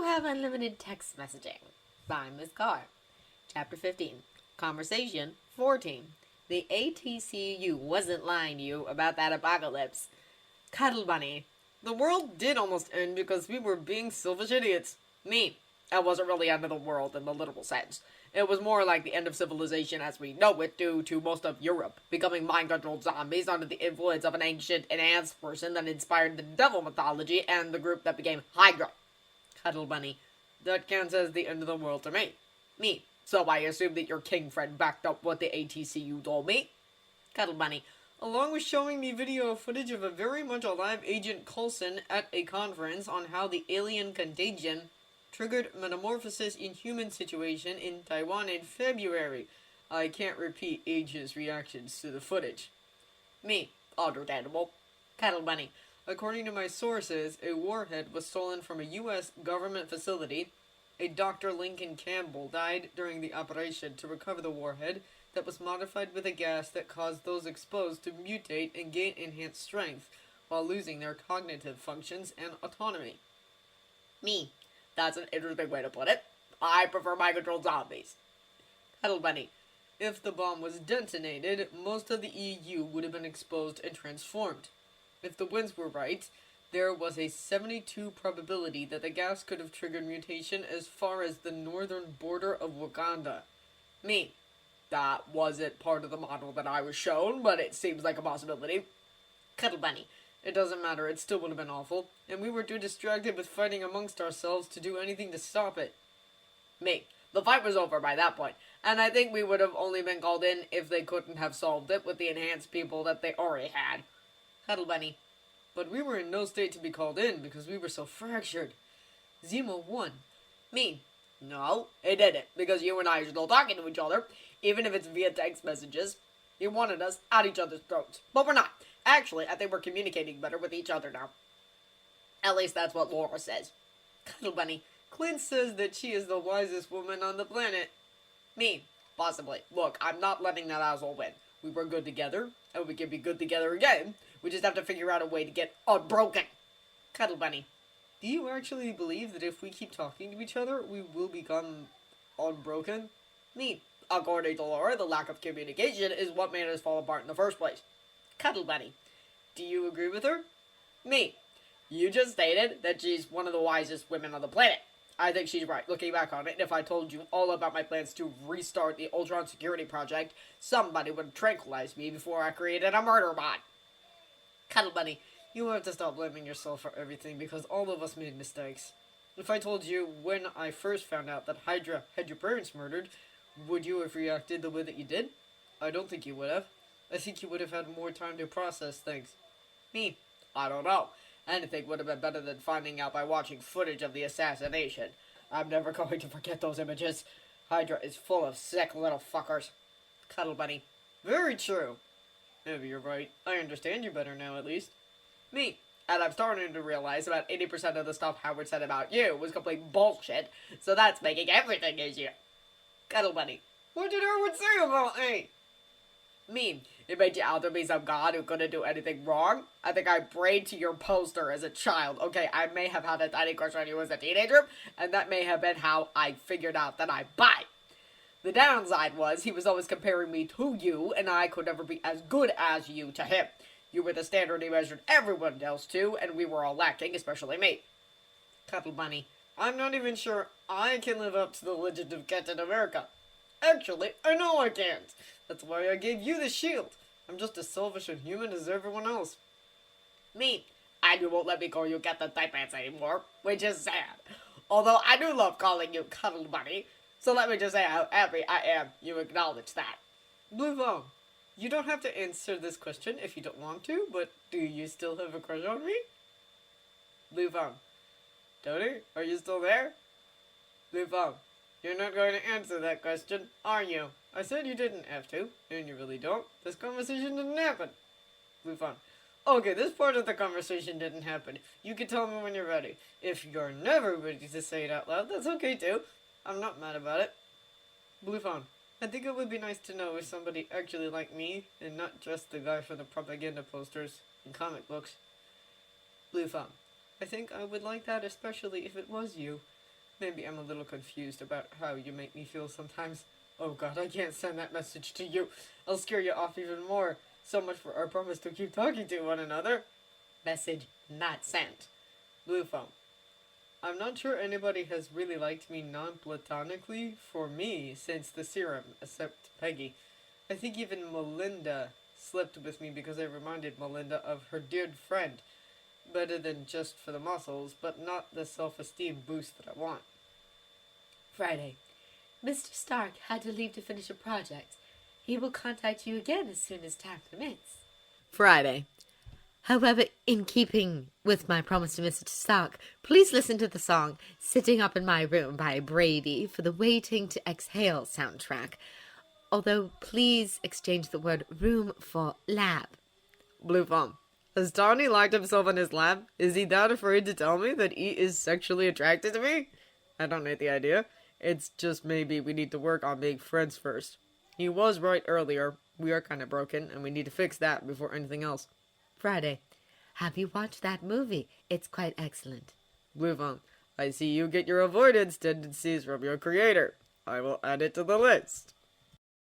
have unlimited text messaging by Ms. Carr. Chapter 15. Conversation 14. The ATCU wasn't lying to you about that apocalypse. Cuddle Bunny. The world did almost end because we were being selfish idiots. Me. It wasn't really the end of the world in the literal sense. It was more like the end of civilization as we know it due to most of Europe becoming mind-controlled zombies under the influence of an ancient enhanced person that inspired the devil mythology and the group that became Hydra. Cuddle Bunny. That counts as the end of the world to me. Me. So I assume that your king friend backed up what the ATCU told me? Cuddle Bunny. Along with showing me video footage of a very much alive Agent Coulson at a conference on how the alien contagion triggered metamorphosis in human situation in Taiwan in February. I can't repeat Agent's reactions to the footage. Me. Understandable. Cuddle Bunny. According to my sources, a warhead was stolen from a U.S. government facility. A Dr. Lincoln Campbell died during the operation to recover the warhead that was modified with a gas that caused those exposed to mutate and gain enhanced strength, while losing their cognitive functions and autonomy. Me. That's an interesting way to put it. I prefer mind-controlled zombies. Cuddle Bunny. If the bomb was detonated, most of the EU would have been exposed and transformed. If the winds were right, there was a 72 probability that the gas could have triggered mutation as far as the northern border of Wakanda. Me. That wasn't part of the model that I was shown, but it seems like a possibility. Cuddle Bunny. It doesn't matter, it still would have been awful, and we were too distracted with fighting amongst ourselves to do anything to stop it. Me. The fight was over by that point, and I think we would have only been called in if they couldn't have solved it with the enhanced people that they already had. Cuddle Bunny. But we were in no state to be called in because we were so fractured. Zemo won. Me. No, it didn't, because you and I are still talking to each other, even if it's via text messages. He wanted us at each other's throats, but we're not. Actually, I think we're communicating better with each other now. At least that's what Laura says. Cuddle Bunny. Clint says that she is the wisest woman on the planet. Me. Possibly. Look, I'm not letting that asshole win. We were good together, and we can be good together again. We just have to figure out a way to get unbroken. Cuddle Bunny. Do you actually believe that if we keep talking to each other, we will become unbroken? Me. According to Laura, the lack of communication is what made us fall apart in the first place. Cuddle Bunny. Do you agree with her? Me. You just stated that she's one of the wisest women on the planet. I think she's right, looking back on it, and if I told you all about my plans to restart the Ultron Security Project, somebody would tranquilize me before I created a murder bot. Cuddle Bunny. You have to stop blaming yourself for everything because all of us made mistakes. If I told you when I first found out that Hydra had your parents murdered, would you have reacted the way that you did? I don't think you would have. I think you would have had more time to process things. Me. I don't know. Anything would have been better than finding out by watching footage of the assassination. I'm never going to forget those images. Hydra is full of sick little fuckers. Cuddle Bunny. Very true. Maybe you're right. I understand you better now, at least. Me. And I'm starting to realize about 80% of the stuff Howard said about you was complete bullshit, so that's making everything easier. Cuddle Bunny. What did Howard say about me? Me. It made you out to be some god who couldn't do anything wrong? I think I prayed to your poster as a child. Okay, I may have had a tiny crush on you as a teenager, and that may have been how I figured out that I'm bi. The downside was he was always comparing me to you, and I could never be as good as you to him. You were the standard he measured everyone else to, and we were all lacking, especially me. Cuddle Bunny. I'm not even sure I can live up to the legend of Captain America. Actually, I know I can't. That's why I gave you the shield. I'm just as selfish and human as everyone else. Me. And you won't let me call you Captain Type Pants anymore, which is sad. Although I do love calling you Cuddle Bunny, so let me just say how happy I am you acknowledge that. Blue Phone. You don't have to answer this question if you don't want to, but do you still have a crush on me? Blue Phone. Tony, are you still there? Blue Phone. You're not going to answer that question, are you? I said you didn't have to, and you really don't. This conversation didn't happen. Blue Phone. Okay, this part of the conversation didn't happen. You can tell me when you're ready. If you're never ready to say it out loud, that's okay too. I'm not mad about it. Blue Phone. I think it would be nice to know if somebody actually liked me, and not just the guy from the propaganda posters and comic books. Blue Phone. I think I would like that, especially if it was you. Maybe I'm a little confused about how you make me feel sometimes. Oh god, I can't send that message to you. I'll scare you off even more. So much for our promise to keep talking to one another. Message not sent. Blue phone. I'm not sure anybody has really liked me non-platonically for me since the serum, except Peggy. I think even Melinda slept with me because I reminded Melinda of her dear friend. Better than just for the muscles, but not the self-esteem boost that I want. Friday. Mr. Stark had to leave to finish a project. He will contact you again as soon as time permits. Friday. However, in keeping with my promise to Mr. Stark, please listen to the song Sitting Up in My Room by Brady for the Waiting to Exhale soundtrack. Although, please exchange the word room for lab. Blue phone. Has Tawny locked himself in his lab? Is he that afraid to tell me that he is sexually attracted to me? I don't hate the idea. It's just maybe we need to work on being friends first. He was right earlier. We are kind of broken, and we need to fix that before anything else. Friday. Have you watched that movie? It's quite excellent. Blue phone. I see you get your avoidance tendencies from your creator. I will add it to the list.